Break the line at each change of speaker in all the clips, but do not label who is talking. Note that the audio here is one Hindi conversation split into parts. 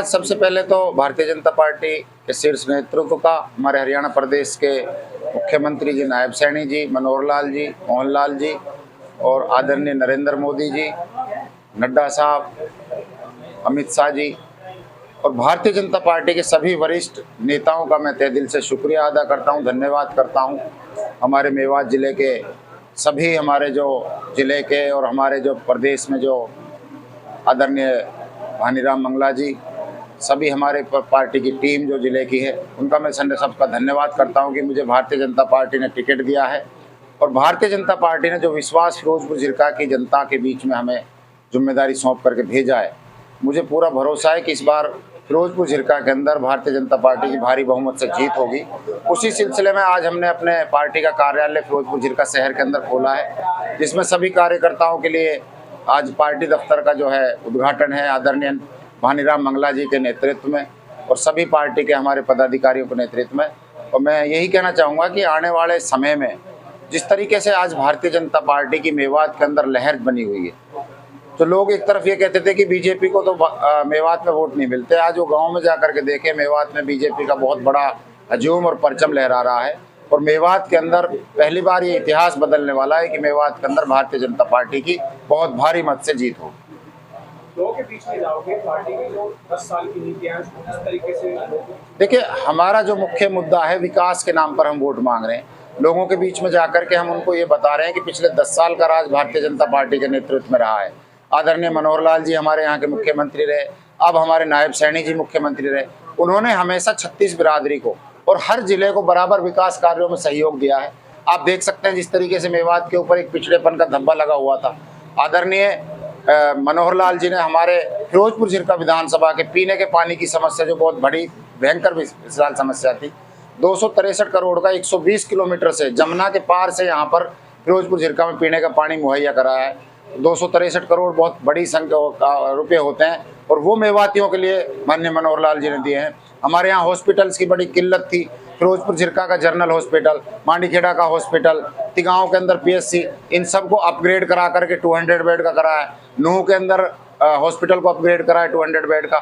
आज सबसे पहले तो भारतीय जनता पार्टी के शीर्ष नेतृत्व का, हमारे हरियाणा प्रदेश के मुख्यमंत्री जी नायब सैनी जी, मनोहर लाल जी, मोहन लाल जी और आदरणीय नरेंद्र मोदी जी, नड्डा साहब, अमित शाह जी और भारतीय जनता पार्टी के सभी वरिष्ठ नेताओं का मैं तहे दिल से शुक्रिया अदा करता हूं, धन्यवाद करता हूं। हमारे मेवात ज़िले के सभी, हमारे जो ज़िले के और हमारे जो प्रदेश में जो आदरणीय भानीराम मंगला जी, सभी हमारे पार्टी की टीम जो ज़िले की है, उनका मैं सबका धन्यवाद करता हूं कि मुझे भारतीय जनता पार्टी ने टिकट दिया है और भारतीय जनता पार्टी ने जो विश्वास फिरोजपुर ज़िला की जनता के बीच में हमें जिम्मेदारी सौंप करके भेजा है। मुझे पूरा भरोसा है कि इस बार फिरोजपुर ज़िला के अंदर भारतीय जनता पार्टी की भारी बहुमत से जीत होगी। उसी सिलसिले में आज हमने अपने पार्टी का कार्यालय फिरोजपुर ज़िला शहर के अंदर खोला है, जिसमें सभी कार्यकर्ताओं के लिए आज पार्टी दफ्तर का जो है उद्घाटन है आदरणीय भानीराम मंगला जी के नेतृत्व में और सभी पार्टी के हमारे पदाधिकारियों के नेतृत्व में। और मैं यही कहना चाहूँगा कि आने वाले समय में जिस तरीके से आज भारतीय जनता पार्टी की मेवात के अंदर लहर बनी हुई है, तो लोग एक तरफ ये कहते थे कि बीजेपी को तो मेवात में वोट नहीं मिलते। आज वो गांव में जाकर के देखे, मेवात में बीजेपी का बहुत बड़ा हजूम और परचम लहरा रहा है और मेवात के अंदर पहली बार ये इतिहास बदलने वाला है कि मेवात के अंदर भारतीय जनता पार्टी की बहुत भारी मत से जीत हो।
लोगों के बीच में जाओगे, पार्टी की जो 10 साल की नीतियां किस तरीके से?
देखिए, हमारा जो मुख्य मुद्दा है विकास के नाम पर हम वोट मांग रहे हैं। लोगों के बीच में जाकर के हम उनको ये बता रहे हैं कि पिछले 10 साल का राज भारतीय जनता पार्टी के नेतृत्व में रहा है। आदरणीय मनोहर लाल जी हमारे यहाँ के मुख्यमंत्री रहे, अब हमारे नायब सैनी जी मुख्यमंत्री रहे। उन्होंने हमेशा 36 बिरादरी को और हर जिले को बराबर विकास कार्यों में सहयोग दिया है। आप देख सकते हैं जिस तरीके से मेवात के ऊपर एक पिछड़ेपन का धब्बा लगा हुआ था, आदरणीय मनोहर लाल जी ने हमारे फिरोजपुर ज़िला विधानसभा के पीने के पानी की समस्या, जो बहुत बड़ी भयंकर विशाल समस्या थी, 263 करोड़ का 120 किलोमीटर से जमुना के पार से यहाँ पर फिरोजपुर ज़िला में पीने का पानी मुहैया कराया है। 263 करोड़ बहुत बड़ी संख्या रुपये होते हैं और वो मेवातियों के लिए माननीय मनोहर लाल जी ने दिए हैं। हमारे यहाँ हॉस्पिटल्स की बड़ी किल्लत थी। फिरोजपुर ज़िला का जनरल हॉस्पिटल, मांडीखेड़ा का हॉस्पिटल, तिगांव के अंदर पीएचसी, इन सबको अपग्रेड करा करके 200 बेड का कराया। नूह के अंदर हॉस्पिटल को अपग्रेड कराया 200 बेड का।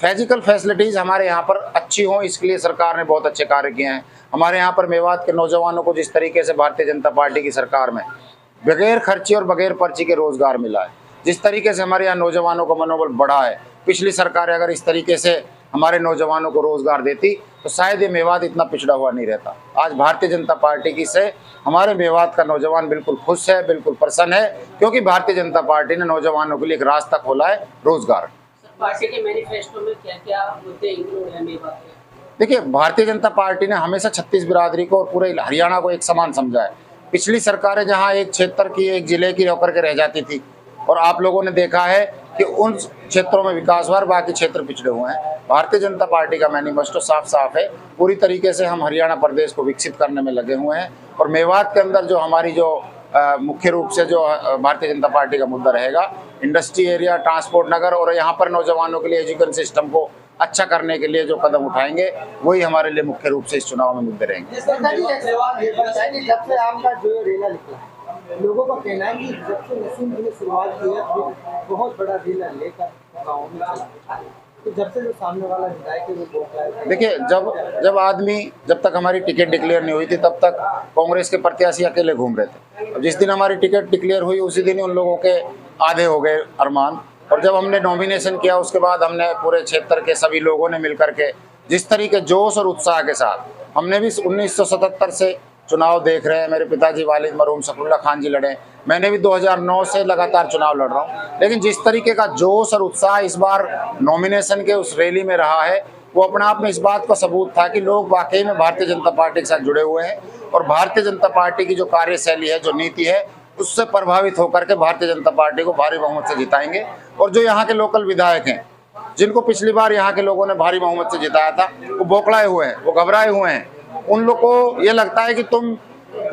फिजिकल फैसिलिटीज़ हमारे यहाँ पर अच्छी हों, इसके लिए सरकार ने बहुत अच्छे कार्य किए हैं। हमारे यहाँ पर मेवात के नौजवानों को जिस तरीके से भारतीय जनता पार्टी की सरकार में बगैर खर्ची और बगैर पर्ची के रोजगार मिला है, जिस तरीके से हमारे यहाँ नौजवानों का मनोबल बढ़ा है, पिछली सरकार अगर इस तरीके से हमारे नौजवानों को रोजगार देती तो शायद ये मेवात इतना पिछड़ा हुआ नहीं रहता। आज भारतीय जनता पार्टी की से हमारे मेवात का नौजवान बिल्कुल खुश है, बिल्कुल प्रसन्न है, क्योंकि भारतीय जनता पार्टी ने नौजवानों के लिए एक रास्ता खोला है, रोजगार।
पार्टी के मैनिफेस्टो में क्या-क्या मुद्दे इंक्लूड हैं मेवात में?
देखिए, भारतीय जनता पार्टी ने हमेशा 36 बिरादरी को और पूरे हरियाणा को एक समान समझा है। पिछली सरकारें जहां एक क्षेत्र की, एक जिले की होकर के रह जाती थी और आप लोगों ने देखा है कि उन क्षेत्रों में विकास हुआ, बाकी क्षेत्र पिछड़े हुए हैं। भारतीय जनता पार्टी का मैनिफेस्टो साफ साफ है, पूरी तरीके से हम हरियाणा प्रदेश को विकसित करने में लगे हुए हैं और मेवात के अंदर जो हमारी जो मुख्य रूप से जो भारतीय जनता पार्टी का मुद्दा रहेगा, इंडस्ट्री एरिया, ट्रांसपोर्ट नगर और यहाँ पर नौजवानों के लिए एजुकेशन सिस्टम को अच्छा करने के लिए जो कदम उठाएंगे वही हमारे लिए मुख्य रूप से इस चुनाव में मुद्दे रहेंगे।
जब से आपका जो रेला निकला है, लोगों का कहना है कि जब से नसीम जी ने शुरुआत की है बहुत बड़ा रेला लेकर गाँव में चला, तो जब से जो सामने वाला विधायक है वो बोल रहा है।
देखिए, जब तक हमारी टिकट डिक्लेयर नहीं हुई थी तब तक कांग्रेस के प्रत्याशी अकेले घूम रहे थे। अब जिस दिन हमारी टिकट डिक्लेयर हुई उसी दिन ही उन लोगों के आधे हो गए अरमान, और जब हमने नॉमिनेशन किया उसके बाद हमने पूरे क्षेत्र के सभी लोगों ने मिलकर के जिस तरीके जोश और उत्साह के साथ, हमने भी 1977 से चुनाव देख रहे हैं। मेरे पिताजी वालिद मरहूम सफरुल्लाह खान जी लड़े, मैंने भी 2009 से लगातार चुनाव लड़ रहा हूँ, लेकिन जिस तरीके का जोश और उत्साह इस बार नॉमिनेशन के उस रैली में रहा है, वो अपने आप में इस बात का सबूत था कि लोग वाकई में भारतीय जनता पार्टी के साथ जुड़े हुए हैं और भारतीय जनता पार्टी की जो कार्यशैली है, जो नीति है, उससे प्रभावित होकर के भारतीय जनता पार्टी को भारी बहुमत से जिताएंगे। और जो यहाँ के लोकल विधायक हैं, जिनको पिछली बार यहाँ के लोगों ने भारी बहुमत से जिताया था, वो बौखलाए हुए हैं, वो घबराए हुए हैं। उन लोग को ये लगता है कि तुम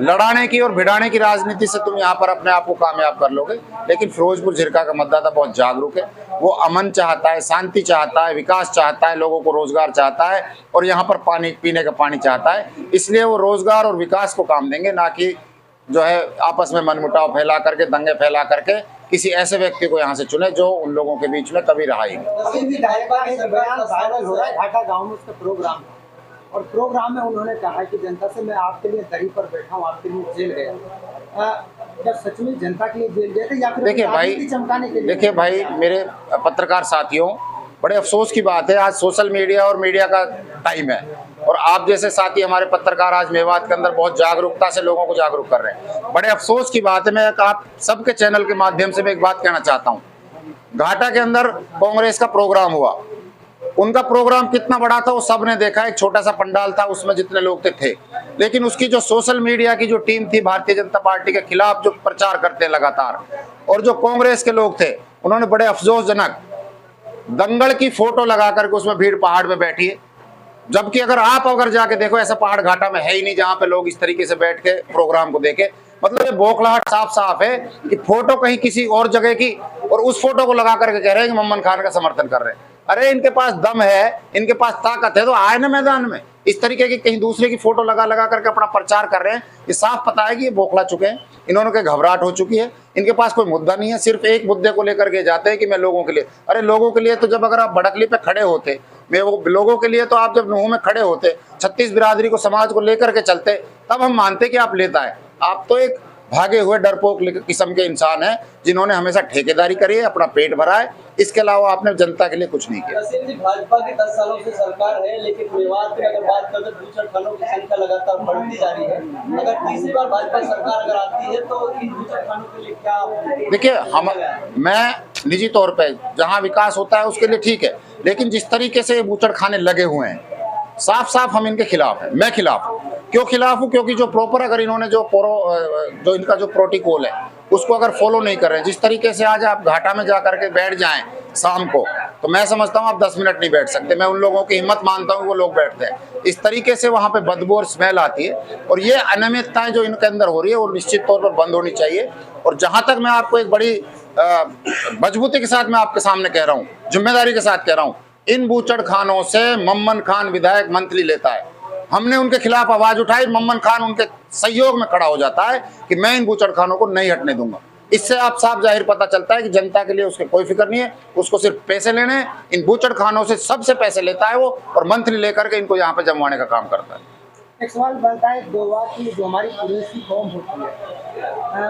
लड़ाने की और भिड़ाने की राजनीति से तुम यहाँ पर अपने आप को कामयाब कर लोगे, लेकिन फिरोजपुर ज़िला का मतदाता बहुत जागरूक है। वो अमन चाहता है, शांति चाहता है, विकास चाहता है, लोगों को रोजगार चाहता है और यहाँ पर पानी, पीने का पानी चाहता है। इसलिए वो रोजगार और विकास को काम देंगे, ना कि जो है आपस में मनमुटाव फैला करके, दंगे फैला करके किसी ऐसे व्यक्ति को यहाँ से चुने जो उन लोगों के बीच में कभी रहा ही नहीं।
अभी विधायक का एक बयान वायरल हो रहा है, घाटा गांव में उसका प्रोग्राम है और प्रोग्राम में उन्होंने कहा कि जनता से मैं आपके लिए दरी पर बैठा हूँ, आपके लिए जेल गया। क्या सच में जनता के लिए जेल गए थे या फिर
देखिए भाई,
राजनीति चमकाने के लिए?
देखिए भाई, मेरे पत्रकार साथियों, बड़े अफसोस की बात है, आज सोशल मीडिया और मीडिया का टाइम है और आप जैसे साथी हमारे पत्रकार आज मेवात के अंदर बहुत जागरूकता से लोगों को जागरूक कर रहे हैं। बड़े अफसोस की बात है, मैं आप सबके चैनल के माध्यम से मैं एक बात कहना चाहता हूँ। घाटा के अंदर कांग्रेस का प्रोग्राम हुआ, उनका प्रोग्राम कितना बड़ा था वो सब ने देखा। एक छोटा सा पंडाल था, उसमें जितने लोग थे, लेकिन उसकी जो सोशल मीडिया की जो टीम थी भारतीय जनता पार्टी के खिलाफ जो प्रचार करते हैं लगातार, और जो कांग्रेस के लोग थे उन्होंने बड़े अफसोसजनक दंगल की फोटो लगा करके उसमें भीड़ पहाड़ पे बैठी है। जबकि अगर जाके देखो, ऐसा पहाड़ घाटा में है ही नहीं जहां पे लोग इस तरीके से बैठ के प्रोग्राम को देखे। मतलब ये बौखलाहट साफ साफ है कि फोटो कहीं किसी और जगह की और उस फोटो को लगा करके कह रहे हैं कि मोहम्मद खान का समर्थन कर रहे हैं। अरे इनके पास दम है, इनके पास ताकत है तो आए ना मैदान में। इस तरीके की कहीं दूसरे की फोटो लगा करके अपना प्रचार कर रहे हैं। ये साफ पता है कि ये बौखला चुके हैं, इन्होंने के घबराहट हो चुकी है, इनके पास कोई मुद्दा नहीं है, सिर्फ एक मुद्दे को लेकर के जाते हैं कि मैं लोगों के लिए। अरे लोगों के लिए तो जब अगर आप बड़कली पे खड़े होते, मैं वो लोगों के लिए तो आप जब नूह में खड़े होते, 36 बिरादरी को समाज को लेकर के चलते, तब हम मानते कि आप लेता है। आप तो एक भागे हुए डरपोक किस्म के इंसान हैं जिन्होंने हमेशा ठेकेदारी करी है, अपना पेट भरा है, इसके अलावा आपने जनता के लिए कुछ नहीं किया।
नसीम जी, भाजपा की 10 सालों से सरकार है, लेकिन मेवात में अगर बात करें तो बूचड़खानों की संख्या लगातार बढ़ती जा रही है। अगर तीसरी बार भाजपा सरकार अगर आती है तो इन बूचड़खानों के लिए क्या?
देखिए, मैं निजी तौर पे जहाँ विकास होता है उसके लिए ठीक है, लेकिन जिस तरीके से ये बूचड़खाने लगे हुए हैं, साफ साफ हम इनके खिलाफ हैं। मैं खिलाफ हूँ। क्यों खिलाफ हूँ? क्योंकि जो प्रॉपर अगर इन्होंने जो इनका जो प्रोटोकॉल है उसको अगर फॉलो नहीं कर रहे हैं, जिस तरीके से आज आप घाटा में जा करके बैठ जाएं शाम को, तो मैं समझता हूँ आप 10 मिनट नहीं बैठ सकते। मैं उन लोगों की हिम्मत मानता हूँ वो लोग बैठते हैं। इस तरीके से वहाँ पे बदबू और स्मेल आती है और ये अनियमितताएं जो इनके अंदर हो रही है वो निश्चित तौर पर बंद होनी चाहिए। और जहाँ तक मैं आपको एक बड़ी मजबूती के साथ मैं आपके सामने कह रहा हूँ, जिम्मेदारी के साथ कह रहा हूँ, इन बूचड़खानों से मोहम्मद खान विधायक मंथली लेता है। हमने उनके खिलाफ आवाज उठाई, मोहम्मद खान उनके सहयोग में खड़ा हो जाता है कि मैं इन बूचड़खानों को नहीं हटने दूंगा। इससे आप साफ जाहिर पता चलता है कि जनता के लिए उसके कोई फिक्र नहीं है, उसको सिर्फ पैसे लेने हैं। इन बूचड़खानों से सबसे पैसे लेता है वो और मंथली लेकर के इनको यहाँ पे जमवाने का काम करता है।
एक सवाल बनता है गोवा की जो हमारी कुरैशी कौम होती है,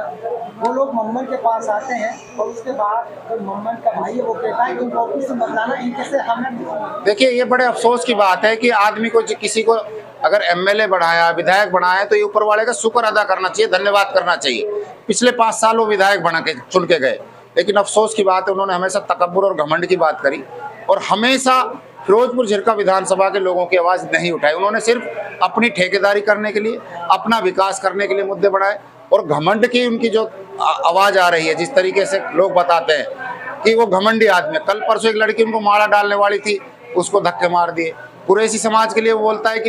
वो लोग मोहम्मद के पास आते हैं और उसके बाद जो मोहम्मद का भाई है वो कहता है कि इनको ऑफिस से बदलाना, इनके से हमें।
देखिए, ये बड़े अफसोस की बात है कि आदमी को किसी को अगर एमएलए बढ़ाया, विधायक बनाया, तो ये ऊपर वाले का शुक्र अदा करना चाहिए, धन्यवाद करना चाहिए। पिछले 5 साल वो विधायक बना के चुन के गए, लेकिन अफसोस की बात है उन्होंने हमेशा तकब्बुर और घमंड की बात करी और हमेशा फिरोजपुर झिरका विधानसभा के लोगों की आवाज नहीं उठाई। उन्होंने सिर्फ अपनी ठेकेदारी करने के लिए, अपना विकास करने के लिए मुद्दे बढ़ाए और घमंड की उनकी जो आवाज आ रही है, जिस तरीके से लोग बताते हैं कि वो घमंडी आदमी। कल परसों एक लड़की उनको माला डालने वाली थी, उसको धक्के मार दिए। कुरैशी समाज के लिए वो बोलता है कि